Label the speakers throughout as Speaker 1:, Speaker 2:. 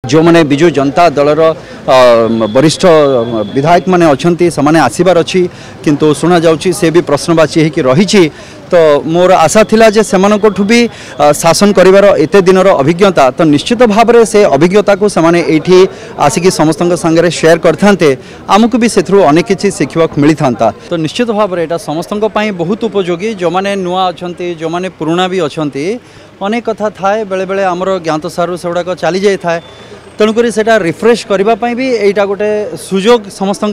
Speaker 1: जो मैंने विजु जनता दलर वरिष्ठ विधायक माने अच्छी से आसबार अच्छी किंतु शुणा जाऊँगी से भी प्रश्नवाची होकर रही। तो मोर आशा थिला जे सेमानकोठु भी शासन करिवार एते दिनर अभिज्ञता तो निश्चित भाव में से अभिज्ञता को सेमाने एठी आसिकी समस्त संगे शेयर करते आमको भी से अनेक किसी शिखा मिली था। तो निश्चित भाव में यहाँ समस्त बहुत उपयोगी जो मैंने नुआ अच्छा जो मैंने पुराणा भी अच्छा अनेक कथा थाए बेले बेले आमर ज्ञात सारू से गुड़ाक चली जाए था तेणुक रिफ्रेश करने भी यहाँ गोटे सुजोग समस्त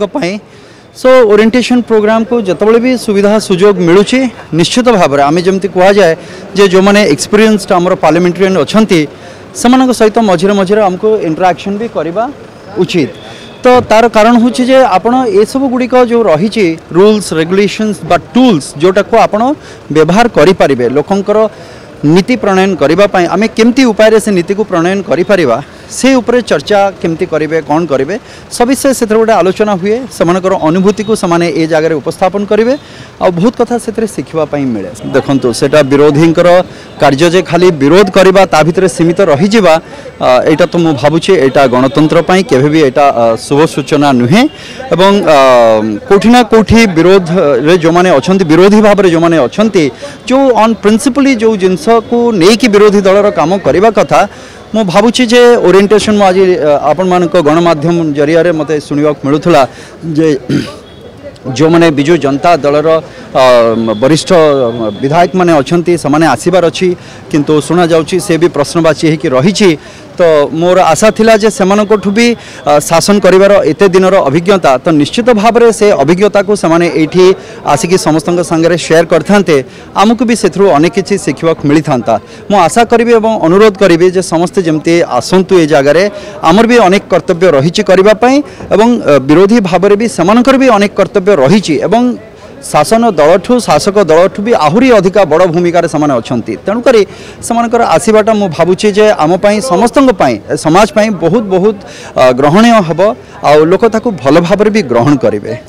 Speaker 1: सो ओरिएंटेशन प्रोग्राम को जितेबाला भी सुविधा सुजोग मिलूँ निश्चित भाव में आम जमी कहुए जे जो मैंने एक्सपीरियंस्ड आमर पार्लियामेंटेरियन अच्छा से सहित मझे मझे आमको इंटरैक्शन भी करवा उचित। तो तार कारण हूँ जे आपण ये सब गुड़िक जो रही रूल्स रेगुलेशंस बा टूल्स जोटा को आपण व्यवहार करें लोकंर नीति प्रणयन करने आम केमती उपाय से नीति को प्रणयन करें से उपरे चर्चा केमती करेंगे कौन करेंगे सविषय से गोटे आलोचना हुए सेमानकर अनुभूति को समाने ए जगह उपस्थापन करेंगे आ बहुत कथा से शिखापी मिले। देखो सेटा विरोधी कार्य जे खाली विरोध करवा ता भितर सीमित रही यहाँ तो मुझे भावुँ यहाँ गणतंत्र केवे भी यहाँ शुभ सूचना नुहे एवं कोठिना कोठी विरोध रे जो माने अच्छा विरोधी भाव में जो माने अच्छा जो ऑन प्रिंसिपली जो जिनस को लेकिन विरोधी दलर काम करने कथा मु भावुची जे ओरिएंटेशन आज आपण मानक गणमाध्यम जरिया मत शुणा मिलूला जे जो मैंने विजु जनता दलर वरिष्ठ विधायक माने अच्छा से आसबार अच्छी किंतु शुणा जाऊँगी से भी प्रश्नवाची होकर रही। तो मोर आशा थिला जे सेमानकोठु भी शासन करिवार एते दिनर अभिज्ञता तो निश्चित भाव में से अभिज्ञता को सेमाने एठी आसिकी समस्त संगे शेयर करते आमको भी से अनेक किसी शिखा मिली था। मु आशा करी एवं अनुरोध करी जे समस्ते जमती आसतु ए जगार आमर भी अनेक कर्तव्य रही करने एवं विरोधी भाव में भी सेमानकर भी अनेक कर्तव्य रही शासन दलठू शासक दलठू भी आहरी अधिका बड़ भूमिका अच्छा तेणुक से आसवाटा मु भावुची जे आम समस्त समाज बहुत बहुत ग्रहणीय हम आ लोक भल भाव भी ग्रहण करेंगे।